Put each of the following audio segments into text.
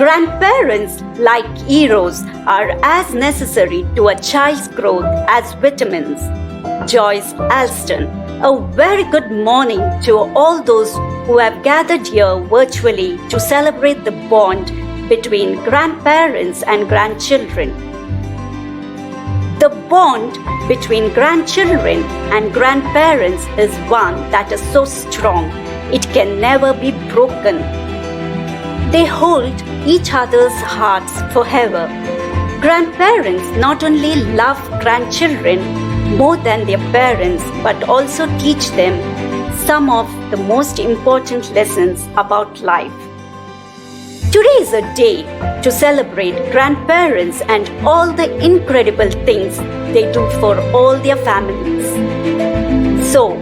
Grandparents, like heroes, are as necessary to a child's growth as vitamins. Joyce Alston, a very good morning to all those who have gathered here virtually to celebrate the bond between grandparents and grandchildren. The bond between grandchildren and grandparents is one that is so strong, it can never be broken. They hold each other's hearts forever. Grandparents not only love grandchildren more than their parents, but also teach them some of the most important lessons about life. Today is a day to celebrate grandparents and all the incredible things they do for all their families. So,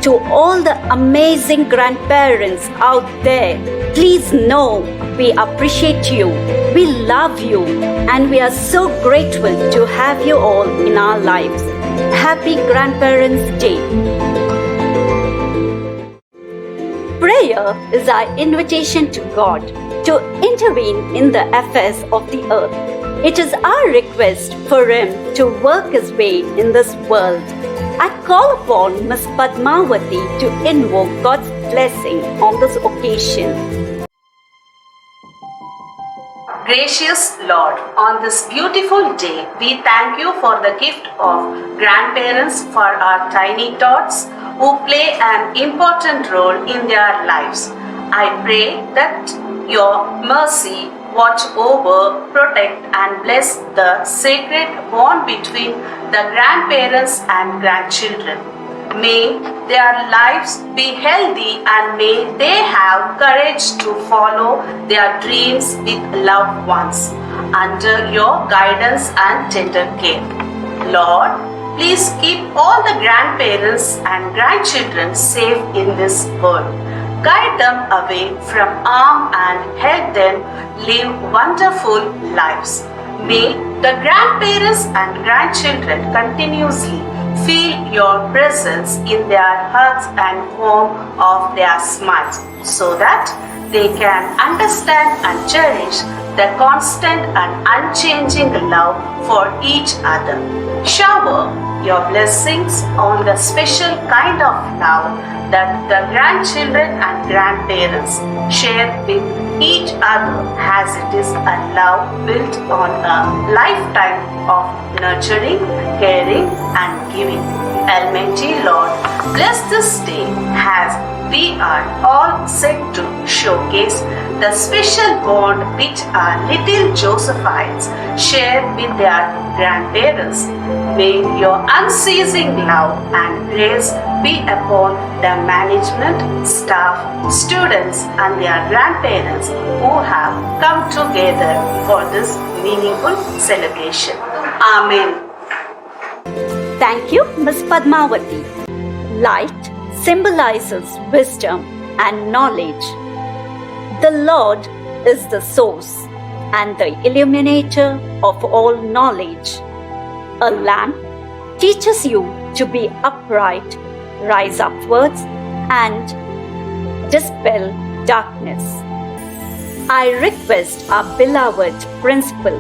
to all the amazing grandparents out there, please know we appreciate you, we love you, and we are so grateful to have you all in our lives. Happy Grandparents' Day! Prayer is our invitation to God to intervene in the affairs of the earth. It is our request for Him to work His way in this world. I call upon Ms. Padmavati to invoke God's blessing on this occasion. Gracious Lord, on this beautiful day, we thank you for the gift of grandparents for our tiny tots who play an important role in their lives. I pray that your mercy watch over, protect and bless the sacred bond between the grandparents and grandchildren. May their lives be healthy and may they have courage to follow their dreams with loved ones under your guidance and tender care. Lord, please keep all the grandparents and grandchildren safe in this world. Guide them away from harm and help them live wonderful lives. May the grandparents and grandchildren continuously feel your presence in their hearts and home of their smiles so that they can understand and cherish the constant and unchanging love for each other. Shower your blessings on the special kind of love that the grandchildren and grandparents share with each other, as it is a love built on a lifetime of nurturing, caring and giving. Almighty Lord, bless this day as we are all set to showcase the special bond which our little Josephites share with their grandparents. May your unceasing love and grace be upon the management, staff, students and their grandparents who have come together for this meaningful celebration. Amen. Thank you, Ms. Padmavati. Light symbolizes wisdom and knowledge. The Lord is the source and the illuminator of all knowledge. A lamp teaches you to be upright, rise upwards, and dispel darkness. I request our beloved Principal,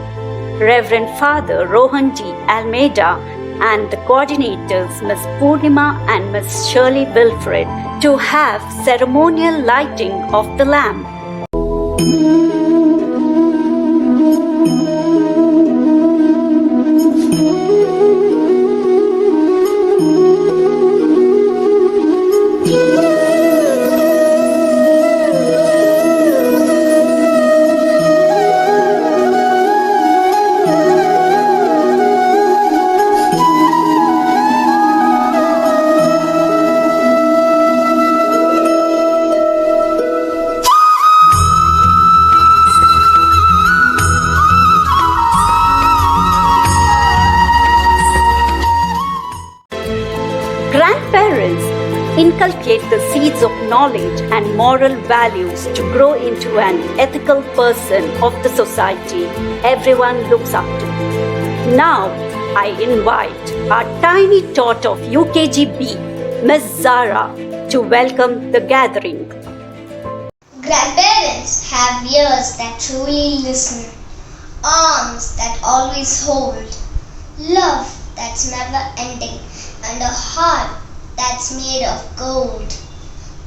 Reverend Father Rohan D. Almeida, and the coordinators Ms. Purnima and Ms. Shirley Wilfred to have ceremonial lighting of the lamp. Grandparents inculcate the seeds of knowledge and moral values to grow into an ethical person of the society everyone looks up to. Now, I invite our tiny tot of UKGB, Ms. Zara, to welcome the gathering. Grandparents have ears that truly listen, arms that always hold, love that's never ending, and a heart that's made of gold.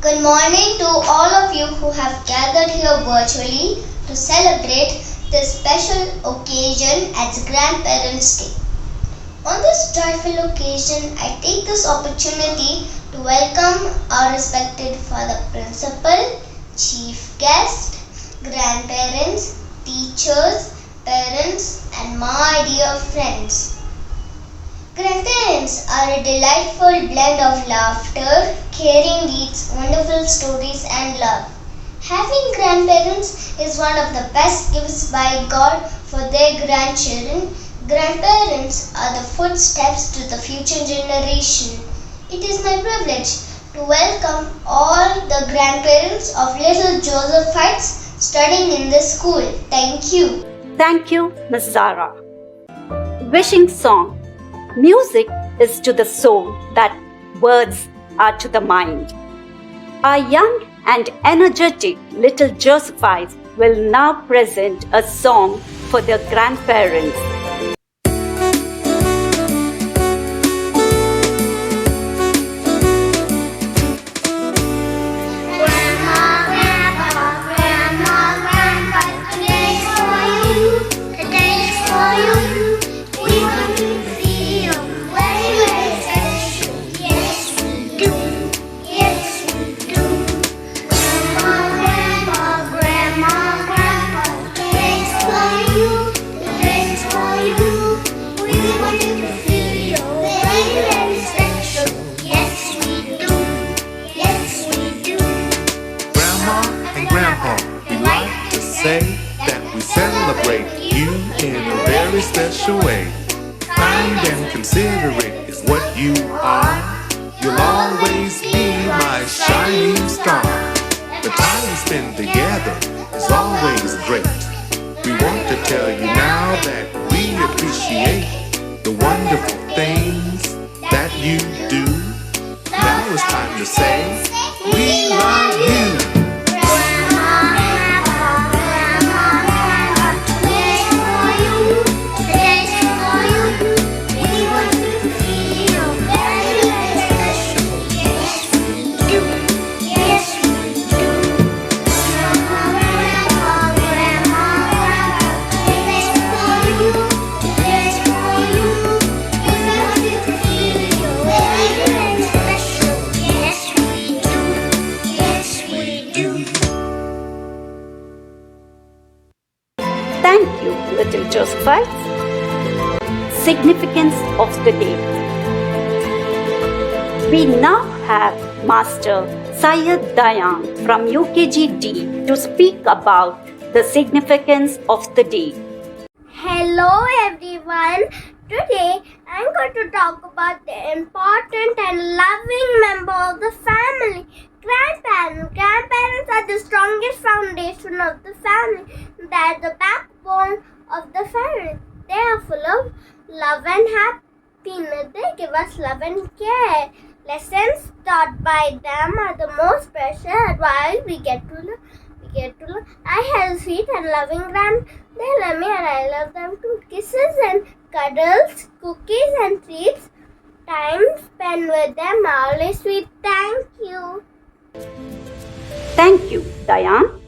Good morning to all of you who have gathered here virtually to celebrate this special occasion as Grandparents' Day. On this joyful occasion, I take this opportunity to welcome our respected Father Principal, Chief Guest, grandparents, teachers, parents, and my dear friends. Grandparents are a delightful blend of laughter, caring deeds, wonderful stories, and love. Having grandparents is one of the best gifts by God for their grandchildren. Grandparents are the footsteps to the future generation. It is my privilege to welcome all the grandparents of little Josephites studying in this school. Thank you. Thank you, Ms. Zara. Wishing song. Music is to the soul that words are to the mind. Our young and energetic little Josephites will now present a song for their grandparents. Say that we celebrate you in a very special way. Kind and considerate is what you are. You'll always be my shining star. The time we spend together is always great. We want to tell you now that we appreciate the wonderful things that you do. Now it's time to say, we love you. Thank you, little Josephites. Significance of the day. We now have Master Syed Dayan from UKG-D to speak about the significance of the day. Hello everyone. Today I'm going to talk about the important and loving member of the family, grandparents. Grandparents are the strongest foundation of the family. They are the backbone of the family. They are full of love and happiness. They give us love and care. Lessons taught by them are the most precious while we get to learn. I have sweet and loving grand. They love me and I love them too. Kisses and cuddles, cookies and treats. Time spent with them are always sweet. Thank you. Thank you, Dayan.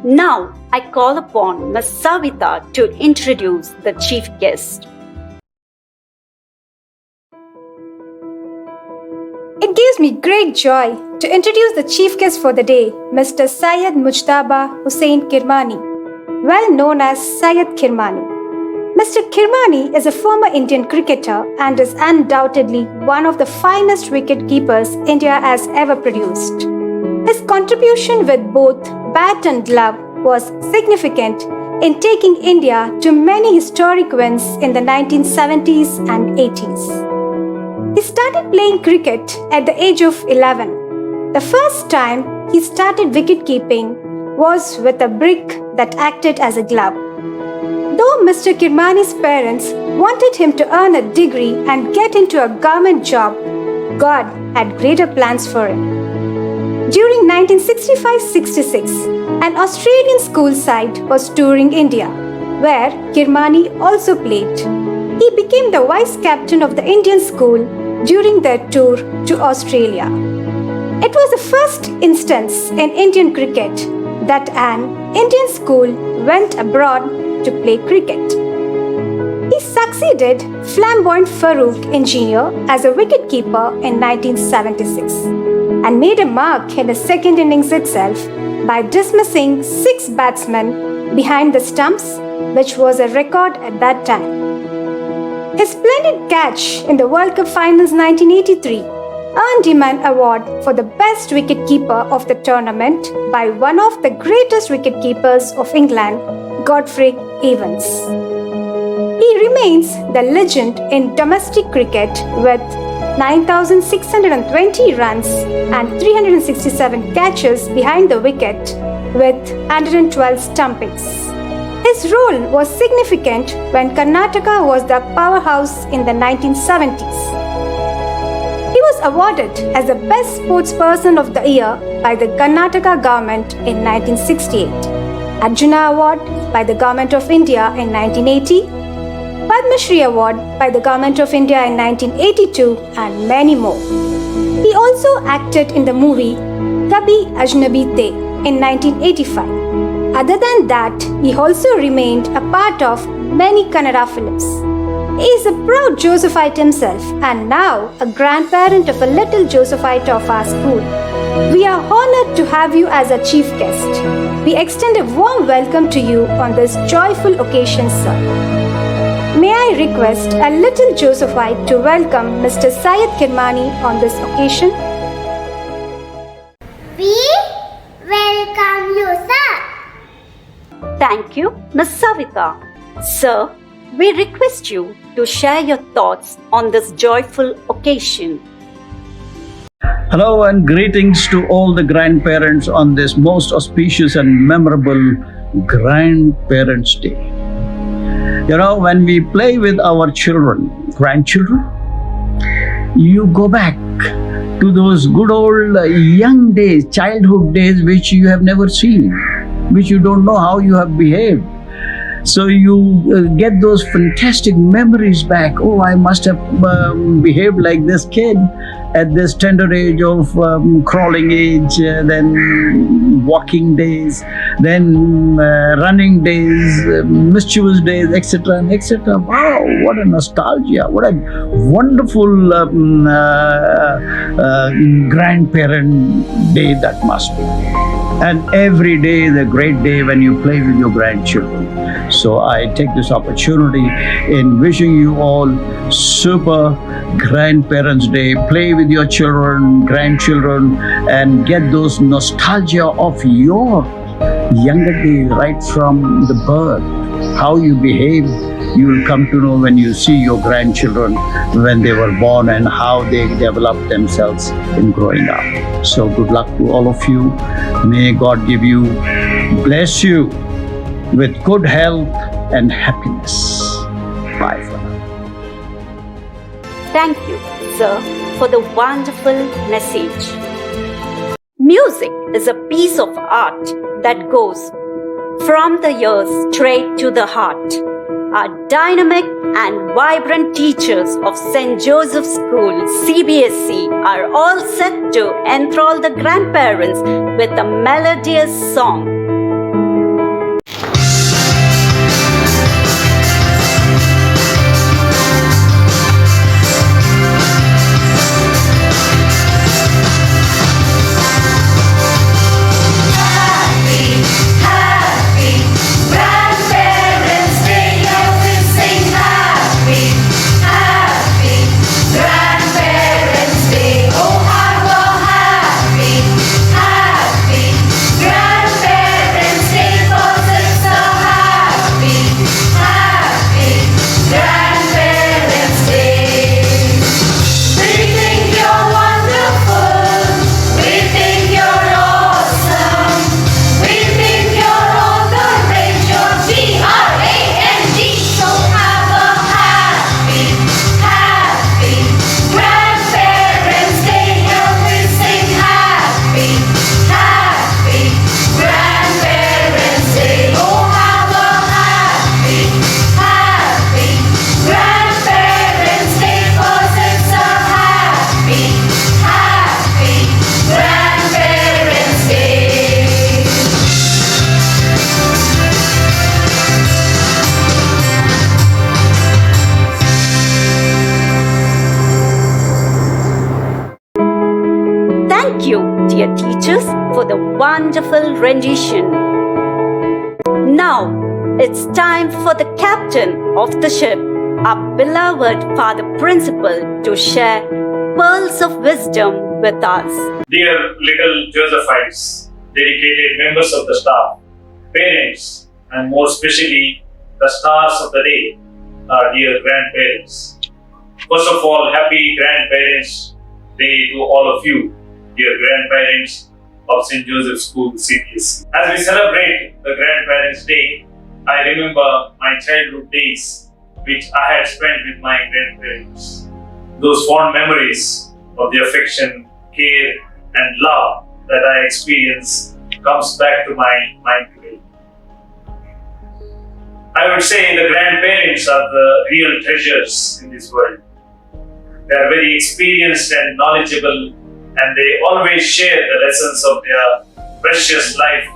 Now I call upon Ms. Savita to introduce the chief guest. It gives me great joy to introduce the chief guest for the day, Mr. Syed Mujtaba Hussain Kirmani, well known as Syed Kirmani. Mr. Kirmani is a former Indian cricketer and is undoubtedly one of the finest wicket keepers India has ever produced. His contribution with both bat and glove was significant in taking India to many historic wins in the 1970s and 80s. He started playing cricket at the age of 11. The first time he started wicket-keeping was with a brick that acted as a glove. Though Mr. Kirmani's parents wanted him to earn a degree and get into a government job, God had greater plans for him. During 1965-66, An Australian school side was touring India, where Kirmani also played. He became the vice captain of the Indian school during their tour to Australia. It was the first instance in Indian cricket that an Indian school went abroad to play cricket. He succeeded flamboyant Farooq Engineer as a wicketkeeper in 1976 and made a mark in the second innings itself by dismissing 6 batsmen behind the stumps, which was a record at that time. His splendid catch in the World Cup Finals 1983 earned him an award for the best wicketkeeper of the tournament by one of the greatest wicketkeepers of England, Godfrey Evans. He remains the legend in domestic cricket with 9,620 runs and 367 catches behind the wicket with 112 stumpings. His role was significant when Karnataka was the powerhouse in the 1970s. He was awarded as the Best Sportsperson of the Year by the Karnataka government in 1968, Arjuna Award by the Government of India in 1980, Padma Shri Award by the Government of India in 1982, and many more. He also acted in the movie Kabhi Ajnabi The in 1985. Other than that, he also remained a part of many Kannada films. He is a proud Josephite himself and now a grandparent of a little Josephite of our school. We are honored to have you as a chief guest. We extend a warm welcome to you on this joyful occasion, sir. May I request a little Josephite to welcome Mr. Syed Kirmani on this occasion? We welcome you, sir. Thank you, Ms. Savita. Sir, we request you to share your thoughts on this joyful occasion. Hello and greetings to all the grandparents on this most auspicious and memorable Grandparents' Day. You know, when we play with our children, grandchildren, you go back to those good old young days, childhood days, which you have never seen, which you don't know how you have behaved. So you get those fantastic memories back. Oh, I must have behaved like this kid at this tender age of crawling age, then walking days, then running days, mischievous days, etc. and etc. Wow, what a nostalgia! What a wonderful grandparent day that must be. And every day is a great day when you play with your grandchildren. So I take this opportunity in wishing you all super Grandparents' Day. Play with your children, grandchildren, and get those nostalgia of your younger days right from the birth. How you behave, you will come to know when you see your grandchildren when they were born and how they developed themselves in growing up. So good luck to all of you. May God give you, bless you with good health and happiness. Bye for now. Thank you, sir, for the wonderful message. Music is a piece of art that goes from the ears straight to the heart. Our dynamic and vibrant teachers of St. Joseph's School, CBSE, are all set to enthrall the grandparents with a melodious song. Grandparents' Thank you, dear teachers, for the wonderful rendition. Now, it's time for the captain of the ship, our beloved Father Principal, to share pearls of wisdom with us. Dear little Josephites, dedicated members of the staff, parents, and more especially the stars of the day, our dear grandparents. First of all, happy Grandparents Day to all of you, dear grandparents of St. Joseph's School CBSE. As we celebrate the Grandparents Day, I remember my childhood days which I had spent with my grandparents. Those fond memories of the affection, care, and love that I experienced comes back to my mind today. I would say the grandparents are the real treasures in this world. They are very experienced and knowledgeable, and they always share the lessons of their precious life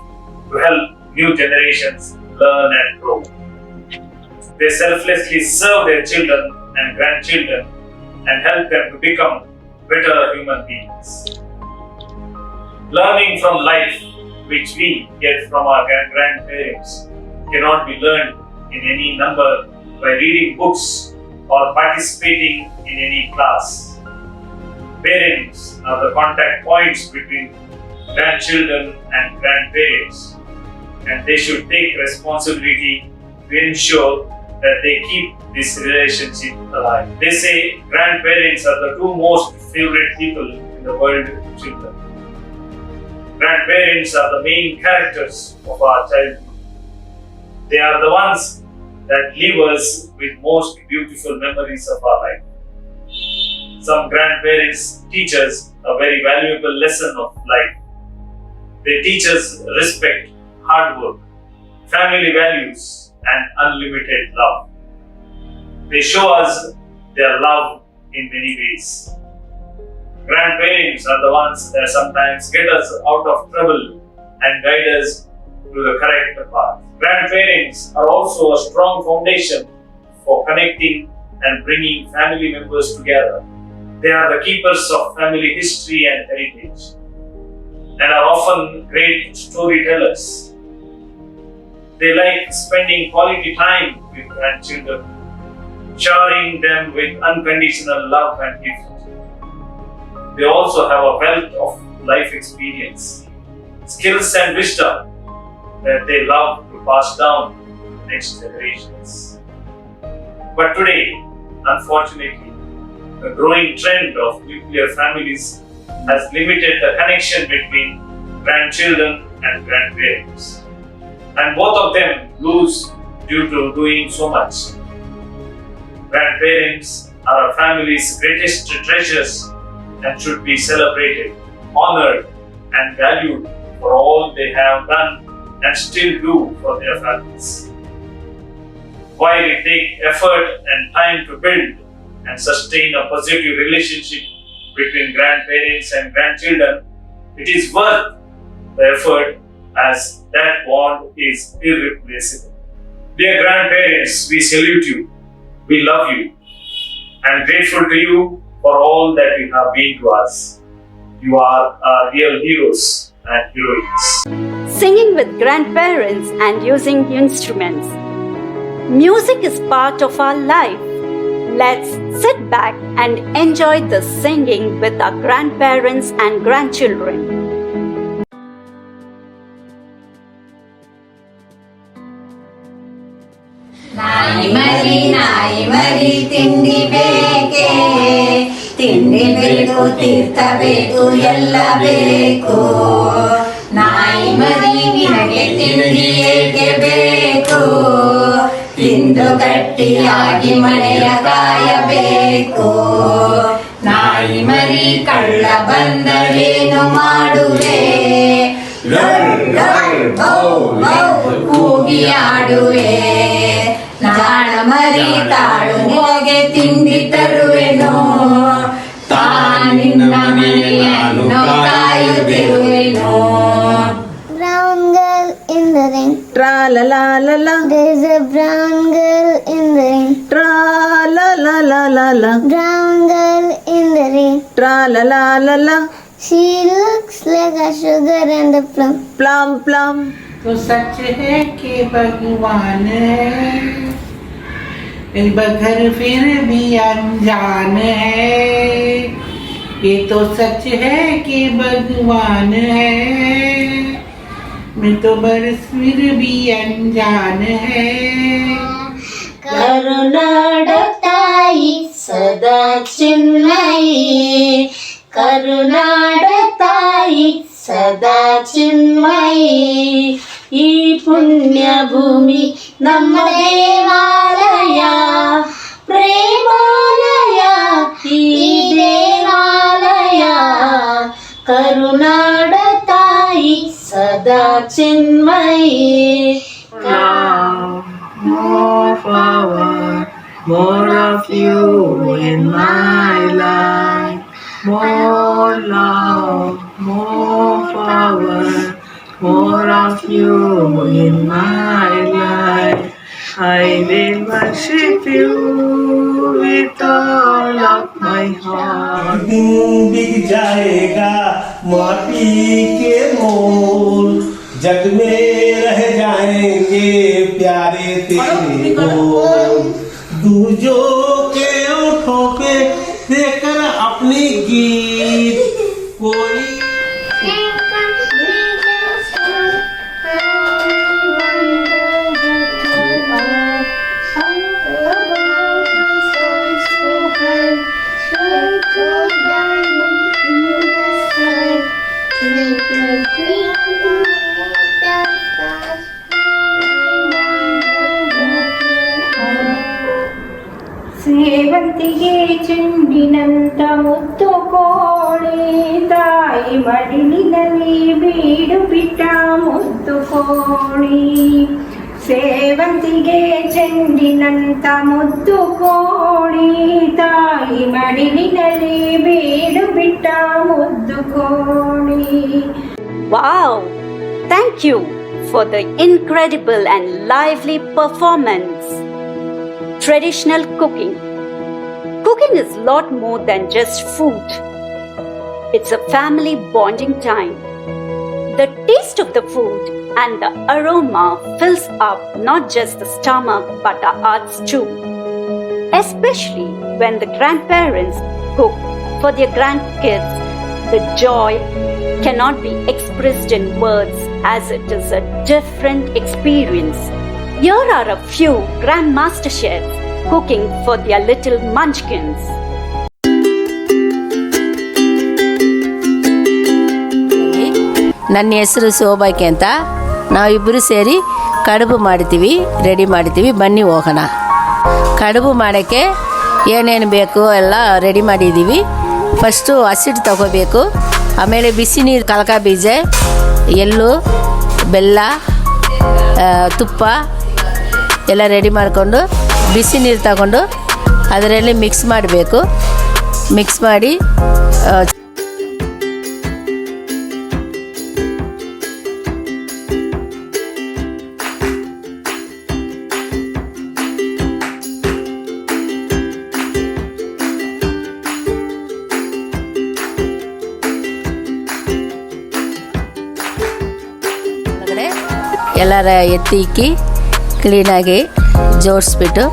to help new generations learn and grow. They selflessly serve their children and grandchildren and help them to become better human beings. Learning from life, which we get from our grandparents, cannot be learned in any number by reading books or participating in any class. Parents are the contact points between grandchildren and grandparents, and they should take responsibility to ensure that they keep this relationship alive. They say grandparents are the two most favorite people in the world to children. Grandparents are the main characters of our childhood. They are the ones that leave us with most beautiful memories of our life. Some grandparents teach us a very valuable lesson of life. They teach us respect, hard work, family values, and unlimited love. They show us their love in many ways. Grandparents are the ones that sometimes get us out of trouble and guide us to the correct path. Grandparents are also a strong foundation for connecting and bringing family members together. They are the keepers of family history and heritage, and are often great storytellers. They like spending quality time with grandchildren, showering them with unconditional love and gift. They also have a wealth of life experience, skills and wisdom that they love to pass down to next generations. But today, unfortunately, the growing trend of nuclear families has limited the connection between grandchildren and grandparents, and both of them lose due to doing so much. Grandparents are a family's greatest treasures and should be celebrated, honored, and valued for all they have done and still do for their families. While it takes effort and time to build and sustain a positive relationship between grandparents and grandchildren, it is worth the effort, as that bond is irreplaceable. Dear grandparents, we salute you, we love you, and grateful to you for all that you have been to us. You are our real heroes and heroines. Singing with grandparents and using instruments. Music is part of our life. Let's sit back and enjoy the singing with our grandparents and grandchildren. ನಾಯಿ ಮರಿ ತಿಂಡಿ ಬೇಕೆ ತಿಂಡಿ ಬೇಕು ತೀರ್ಥ ಬೇಕು ಎಲ್ಲ ಬೇಕು ನಾಯಿ ಮರಿ ನಿನಗೆ ತಿಂಡಿ ಏಕೆ ಬೇಕು ತಿಂದು ಗಟ್ಟಿಯಾಗಿ ಮನೆಯ ಕಾಯಬೇಕು ನಾಯಿ ಮರಿ ಕಳ್ಳ ಬಂದರೇನು ಮಾಡುವೆ ಕೂಗಿ ಆಡುವೆ ನಾಣ ಮರಿ ತಾಳು ನಿನಗೆ ತಿಂಡಿ ತರುವೆನು ತಾನಿನ್ನ ಮನೆಯನ್ನು ಕಾಯುತ್ತಿರುವೆನು. Brown girl in the ring. Tra la la la la. There's a brown girl in the ring. Tra la la la la la. Brown girl in the ring. Tra la la la la. She looks like a sugar and a plum. Plum, plum. तो सच है कि भगवान है, बगर फिर भी अनजान है। ये तो सच है कि भगवान है, मैं तो बरस फिर भी अनजान है। ಕರುನಾಡ ತಾಯಿ ಸದಾ ಚಿನ್ಮಯಿ, ಕರುನಾಡ ತಾಯಿ ಸದಾ ಚಿನ್ಮಯಿ. ಈ ಪುಣ್ಯ ಭೂಮಿ ನಮ್ಮ ದೇವಾಲಯ, ಪ್ರೇಮಾಲಯ ಈ ದೇವಾಲಯ. ಕರುನಾಡ ತಾಯಿ ಸದಾ ಚಿನ್ಮಯಿ. More power, more of you in my life. More love, more power, more of you in my life. I will worship you with all of my heart. दिन बिक जाएगा माटी के मोल, जग में रह जाएंगे प्यारे तेरे बोल। दूजों के ओठों पे देकर अपनी गीत कोई ಸೇವಂತಿಗೆ ಚೆಂಡಿನಂತ ಮುತ್ತು ಕೋಳಿ, ತಾಯಿ ಮಡಿಲಿನಲ್ಲಿ ಬೀಡು ಬಿಟ್ಟ ಮುತ್ತು ಕೋಳಿ. ಸೇವಂತಿಗೆ ಚೆಂಡಿನಂತ ಮುತ್ತು ಕೋಳಿ, ತಾಯಿ ಮಡಿಲಿನಲ್ಲಿ ಬೀಡು ಬಿಟ್ಟ ಮುದ್ದು ಕೋಳಿ. Wow! Thank you for the incredible and lively performance. Traditional cooking. Cooking is a lot more than just food. It's a family bonding time. The taste of the food and the aroma fills up not just the stomach but our hearts too. Especially when the grandparents cook for their grandkids, the joy cannot be expressed in words as it is a different experience. Here are a few grandmaster chefs cooking for their little munchkins. ನನ್ನ ಹೆಸರು ಸೋಬಾಕಿ ಅಂತ. ನಾವಿಬ್ಬರು ಸೇರಿ ಕಡುಬು ಮಾಡ್ತೀವಿ, ready ಮಾಡ್ತೀವಿ. ಬನ್ನಿ ಹೋಗೋಣ. ಕಡುಬು ಮಾಡೋಕ್ಕೆ ಏನೇನು ಬೇಕು ಎಲ್ಲ ರೆಡಿ ಮಾಡಿದ್ದೀವಿ. ಫಸ್ಟು ಹಸಿಟ್ಟು ತಗೋಬೇಕು, ಆಮೇಲೆ ಬಿಸಿ ನೀರು, ಕಲಕ ಬೀಜ, ಎಳ್ಳು, ಬೆಲ್ಲ, ತುಪ್ಪ ಎಲ್ಲ ರೆಡಿ ಮಾಡಿಕೊಂಡು ಬಿಸಿ ನೀರು ತಗೊಂಡು ಅದರಲ್ಲಿ ಮಿಕ್ಸ್ ಮಾಡಬೇಕು. ಮಿಕ್ಸ್ ಮಾಡಿ ಎಲ್ಲರ ಎತ್ತಿ ಇಕ್ಕಿ ಕ್ಲೀನಾಗಿ ಜೋಡಿಸ್ಬಿಟ್ಟು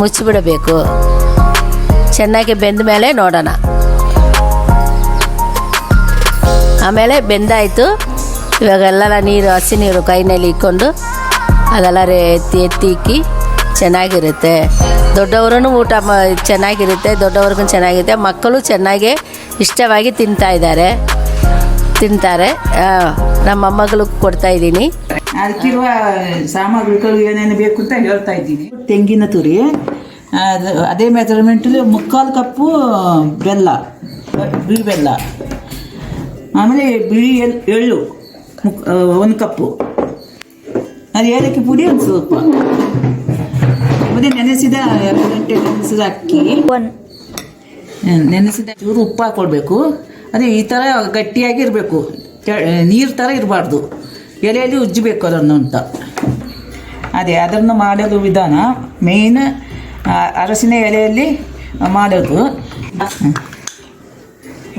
ಮುಚ್ಚಿಬಿಡಬೇಕು. ಚೆನ್ನಾಗಿ ಬೆಂದ ಮೇಲೆ ನೋಡೋಣ. ಆಮೇಲೆ ಬೆಂದಾಯಿತು. ಇವಾಗೆಲ್ಲ ನೀರು, ಹಸಿ ನೀರು ಕೈನಲ್ಲಿ ಇಕ್ಕೊಂಡು ಅದೆಲ್ಲ ಎತ್ತಿ ಇಕ್ಕಿ ಚೆನ್ನಾಗಿರುತ್ತೆ. ದೊಡ್ಡವ್ರೂ ಊಟ ಚೆನ್ನಾಗಿರುತ್ತೆ, ದೊಡ್ಡವ್ರಿಗೂ ಚೆನ್ನಾಗಿರುತ್ತೆ. ಮಕ್ಕಳು ಚೆನ್ನಾಗಿ ಇಷ್ಟವಾಗಿ ತಿಂತಾರೆ. ನಮ್ಮ ಮೊಮ್ಮಗಳಿಗೆ ಕೊಡ್ತಾಯಿದ್ದೀನಿ. ಅದಕ್ಕಿರುವ ಸಾಮಗ್ರಿಗಳು ಏನೇನು ಬೇಕು ಅಂತ ಹೇಳ್ತಾ ಇದ್ದೀನಿ. ತೆಂಗಿನ ತುರಿ, ಅದೇ ಮೆಜರ್ಮೆಂಟಲ್ಲಿ 3/4 ಕಪ್ಪು ಬೆಲ್ಲ, ಬಿಳಿ ಬೆಲ್ಲ. ಆಮೇಲೆ ಬಿಳಿ ಎಳ್ಳು 1 ಕಪ್ಪು, ಅದು ಏಲಕ್ಕಿ ಪುಡಿ ಒಂದು ಸ್ವಲ್ಪ, ಮತ್ತು ನೆನೆಸಿದ 2 ಗಂಟೆ ನೆನೆಸಿದ ಅಕ್ಕಿ, ನೆನೆಸಿದ ಚೂರು ಉಪ್ಪು ಹಾಕ್ಕೊಳ್ಬೇಕು. ಅದೇ ಈ ಥರ ಗಟ್ಟಿಯಾಗಿರಬೇಕು, ನೀರು ಥರ ಇರಬಾರ್ದು. ಎಲೆಯಲ್ಲಿ ಉಜ್ಜಬೇಕು ಅದನ್ನು ಅಂತ. ಅದನ್ನು ಮಾಡೋದು ವಿಧಾನ ಮೇಯ್ನ್ ಅರಸಿನ ಎಲೆಯಲ್ಲಿ ಮಾಡೋದು.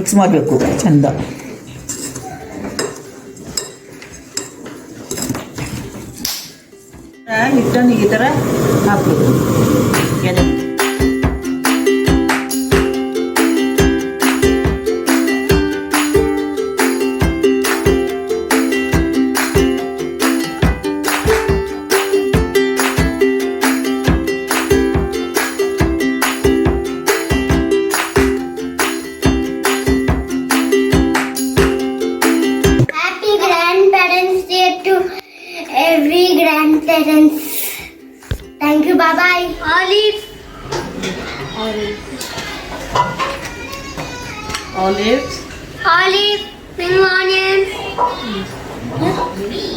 ಮಿಕ್ಸ್ ಮಾಡಬೇಕು ಚೆಂದ. ಹಿಟ್ಟನ್ನು ಈ ಥರ ಹಾಕಬೇಕು. Happy Grandparents Day to every grandparents. Thank you. Bye bye. Olive. Olives. Olive. Spring onions.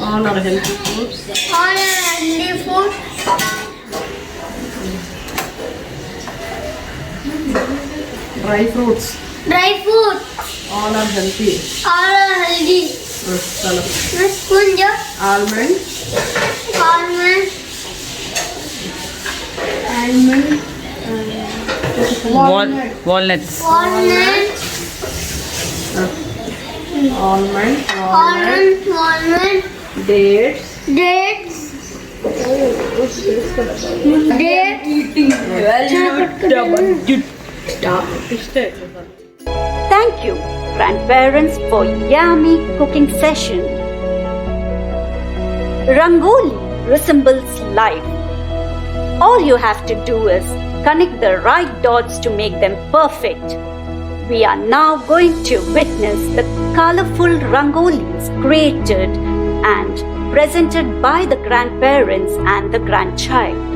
All are healthy foods. All are healthy food. Dry fruits. Dry food. All are healthy. All are healthy. Sponge. Almond. Almond. walnuts. Walnut. Almond. Walnut. Dates. Dates. Thank you, grandparents, for yummy cooking session. Rangoli resembles life. All you have to do is connect the right dots to make them perfect. We are now going to witness the colorful rangolis created and presented by the grandparents and the grandchild.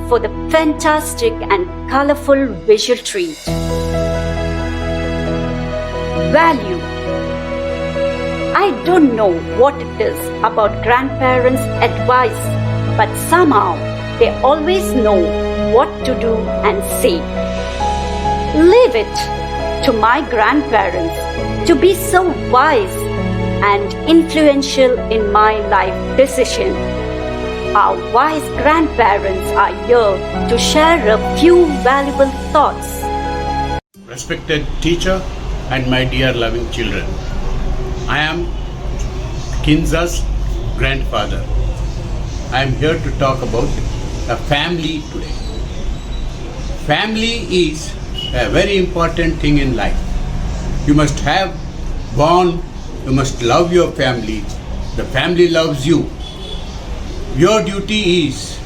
For the fantastic and colorful visual treat. Value. I don't know what it is about grandparents' advice, but somehow they always know what to do and say. Leave it to my grandparents to be so wise and influential in my life decision. Our wise grandparents are here to share a few valuable thoughts. Respected teacher and my dear loving children, I am Kinza's grandfather. I am here to talk about a family today. Family is a very important thing in life. You must have bond, you must love your family, the family loves you. Your duty is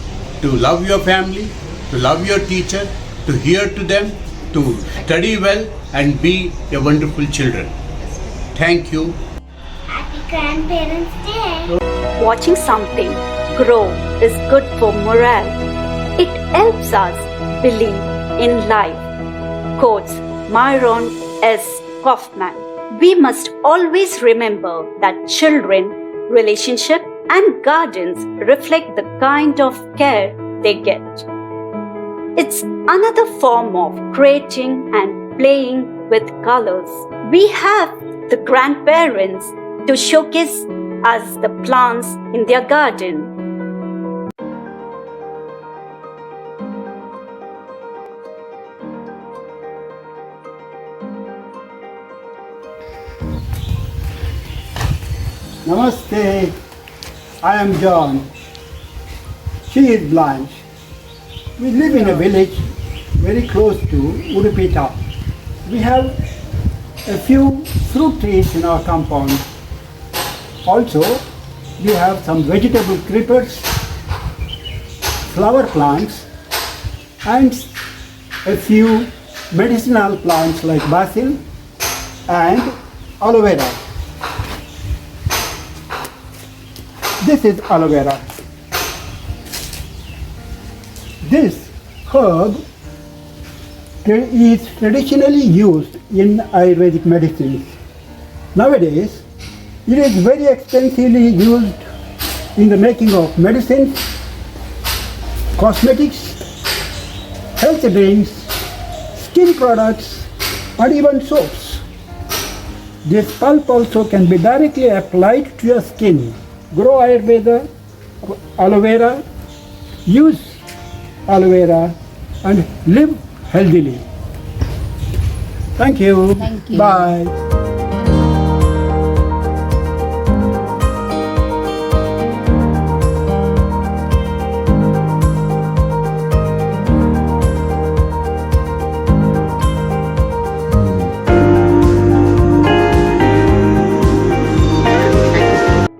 to love your family, to love your teacher, to hear to them, to study well and be a wonderful children. Thank you. Happy Grandparents Day. Watching something grow is good for morale. It helps us believe in life. Quotes Myron S. Kaufman. We must always remember that children, relationship, and gardens reflect the kind of care they get. It's another form of creating and playing with colors. We have the grandparents to showcase us the plants in their garden. Namaste. I am John. She is Blanche. We live in a village very close to Udupita. We have a few fruit trees in our compound. Also, we have some vegetable creepers, flower plants, and a few medicinal plants like basil and aloe vera. This is aloe vera. This herb is traditionally used in Ayurvedic medicines. Nowadays, it is very extensively used in the making of medicines, cosmetics, health drinks, skin products, and even soaps. This pulp also can be directly applied to your skin. Grow Ayurveda, aloe vera, use aloe vera, and live healthily. Thank you. Thank you. Bye.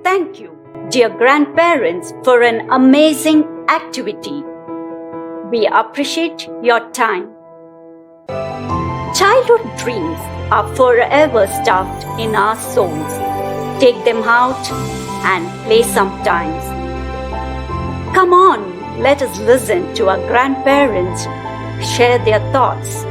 Thank you, dear grandparents, for an amazing activity. We appreciate your time. Childhood dreams are forever stuffed in our souls. Take them out and play sometimes. Come on, let us listen to our grandparents share their thoughts.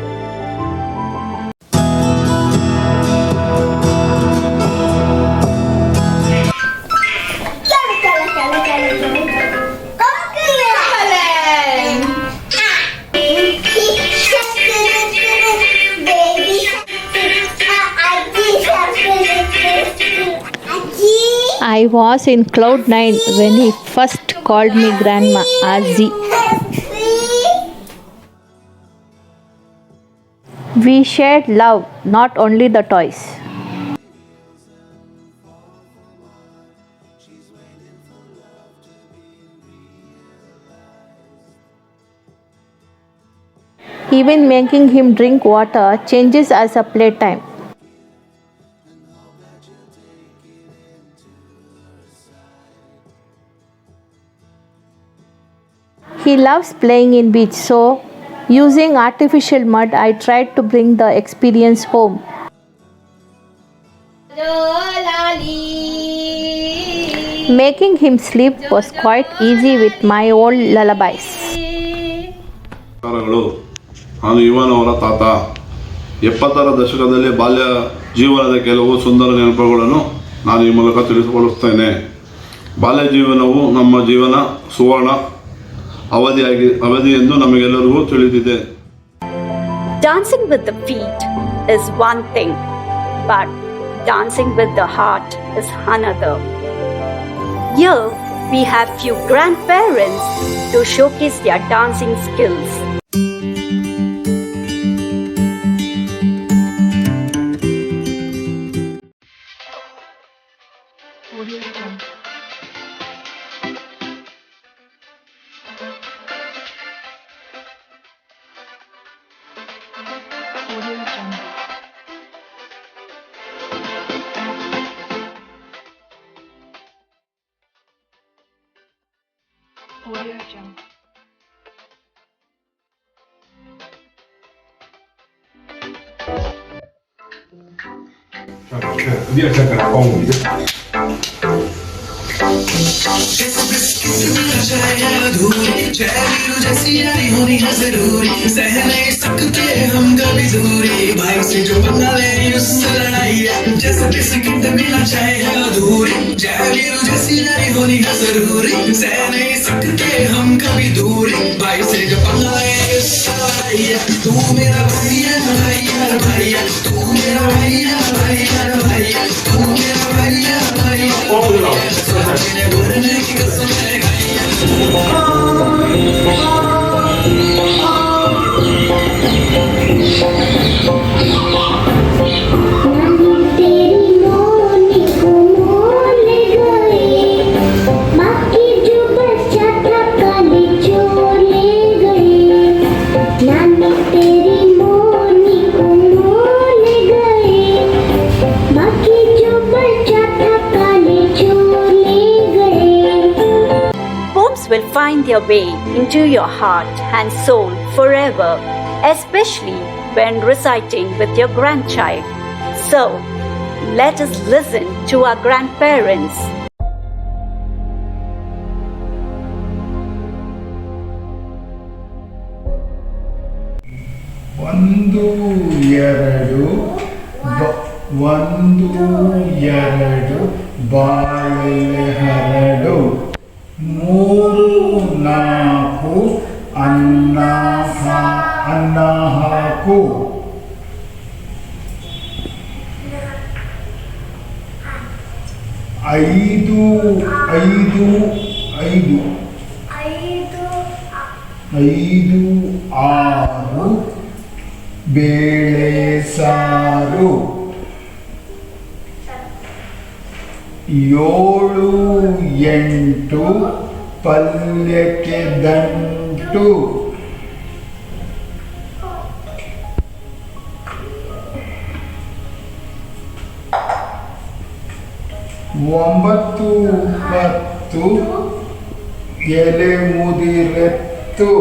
I was in cloud 9 when he first called me Grandma Azzi. We shared love, not only the toys. Even making him drink water changes as a playtime. He loves playing in beach, so using artificial mud, I tried to bring the experience home. Making him sleep was quite easy with my old lullabies. ನಾನು ಇವನ್ ಅವರ ತಾತ 70ರ ದಶಕದಲ್ಲಿ ಬಾಲ್ಯ ಜೀವನದ ಕೆಲವು ಸುಂದರ ನೆನಪುಗಳನ್ನು ನಾನು ಈ ಮೂಲಕ ತಿಳಿಸಿಕೊಳ್ಳುತ್ತೇನೆ. ಬಾಲ್ಯ ಜೀವನವು ನಮ್ಮ ಜೀವನ ಸುವರ್ಣ ಅವಧಿ ಎಂದು ನಮಗೆಲ್ಲರಿಗೂ ತಿಳಿದಿದೆ. Dancing with the feet is one thing, but dancing with the heart is another. Here we have few grandparents to showcase their dancing skills. जैसी यारी होनी है जरूरी, सह नहीं सकते हम कभी दूरी, भाई से जो पंगा ले उससे लड़ाई है, जैसे बिस्किट मिलना चाहे है अधूरी, जैवीरू जैसी यारी होनी है जरूरी, सह नहीं सकते हम कभी दूरी, भाई से जो पंगा ले उससे लड़ाई है, तू मेरा भैया भैया भैया, तू मेरा भैया भैया भैया, तू मेरा भैया भैया, सोचने भरने की कसम है Will find their way into your heart and soul forever, especially when reciting with your grandchild. So, let us listen to our grandparents. ಒಂದು ಎರಡು ಬಾಳೆಲೆ ಹರಡು, ಮೂರು ನಾಲ್ಕು ಅನ್ನ ಹಾಕು, ಐದು ಆರು ಬೇಳೆ ಸಾರು, ಏಳು ಎಂಟು ಪಲ್ಯಕ್ಕೆ ದಂಟು, ಒಂಬತ್ತು ಹತ್ತು ಎಲೆ ಮುದಿರೆತ್ತು,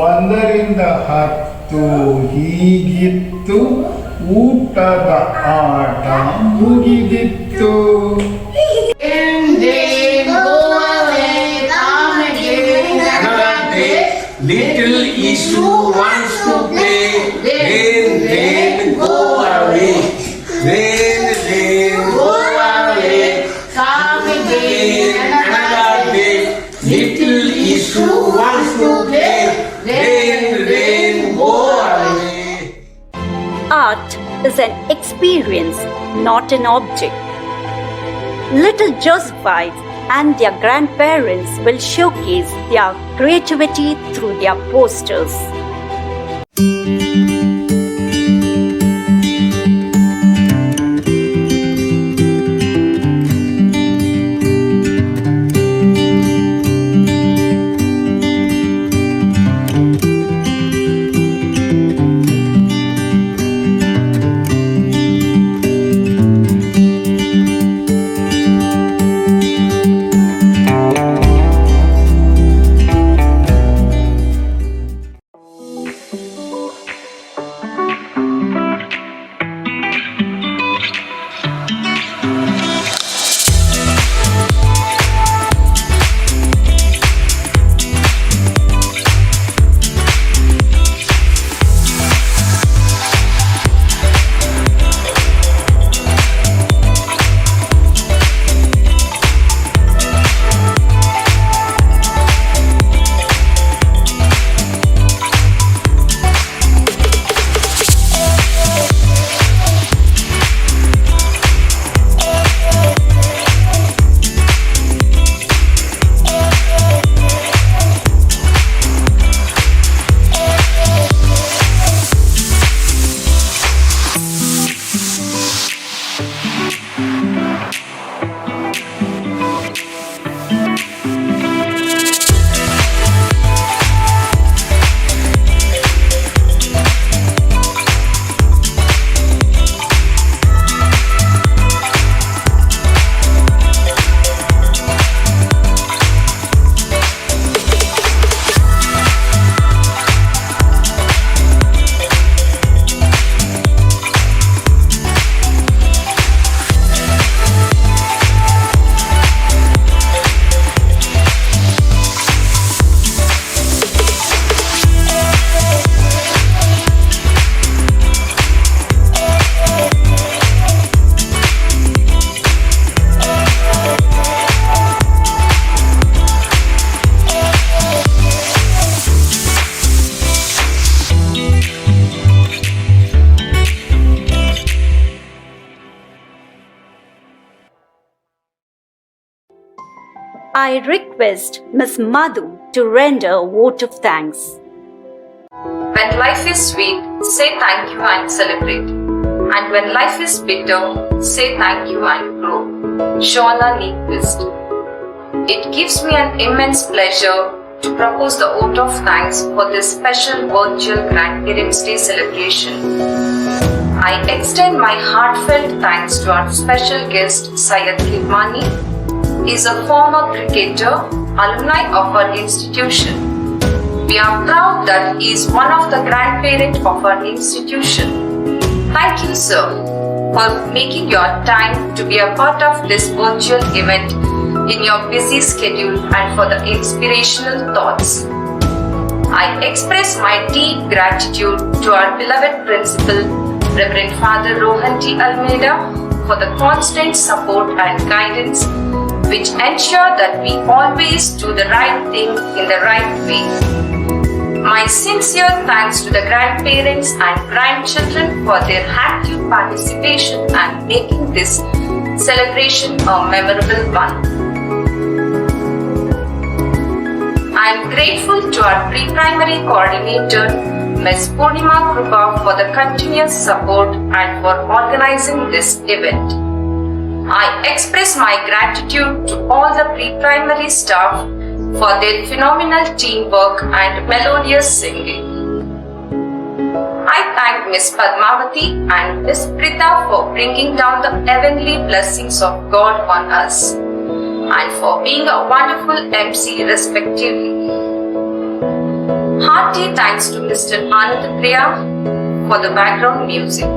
1ರಿಂದ 10 ಹೀಗಿತ್ತು, ಊಟದ ಆಟ ಮುಗಿದಿತ್ತು. Little issue wants to play, then go away, then go away, come again another day. Little issue wants to play, then go away. Art is an experience, not an object. Little Josephites and their grandparents will showcase their creativity through their posters. I request Miss Madhu to render a vote of thanks. When life is sweet, say thank you and celebrate. And when life is bitter, say thank you and grow. Shauna Nyquist. It gives me an immense pleasure to propose the vote of thanks for this special virtual Grandparents' Day celebration. I extend my heartfelt thanks to our special guest, Syed Kirmani. He is a former cricketer, alumni of our institution. We are proud that he is one of the grandparents of our institution. Thank you, sir, for making your time to be a part of this virtual event in your busy schedule and for the inspirational thoughts. I express my deep gratitude to our beloved principal, Reverend Father Rohan T. Almeida, for the constant support and guidance which ensure that we always do the right thing in the right way. My sincere thanks to the grandparents and grandchildren for their active participation and making this celebration a memorable one. I am grateful to our pre-primary coordinator, Ms. Purnima Krupa, for the continuous support and for organizing this event. I express my gratitude to all the pre-primary staff for their phenomenal teamwork and melodious singing. I thank Ms. Padmavati and Ms. Prita for bringing down the heavenly blessings of God on us and for being a wonderful MC respectively. Hearty thanks to Mr. Anand Priya for the background music.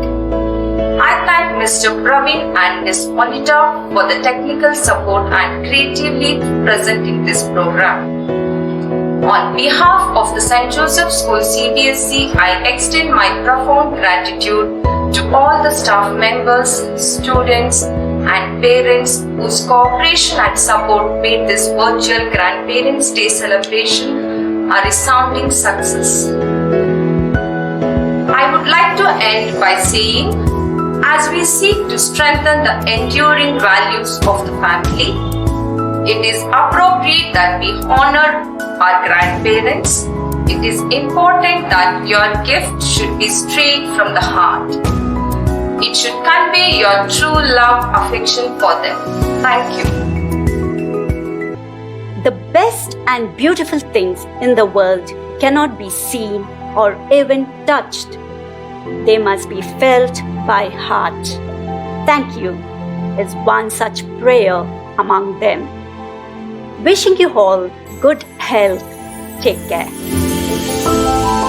I thank Mr. Praveen and Ms. Monita for the technical support and creatively presenting this program. On behalf of the St. Joseph School CBSE, I extend my profound gratitude to all the staff members, students, and parents whose cooperation and support made this virtual Grandparents' Day celebration a resounding success. I would like to end by saying, as we seek to strengthen the enduring values of the family, it is appropriate that we honor our grandparents. It is important that your gift should be straight from the heart. It should convey your true love, affection for them. Thank you. The best and beautiful things in the world cannot be seen or even touched. They must be felt by heart. Thank you is one such prayer among them. Wishing you all good health. Take care.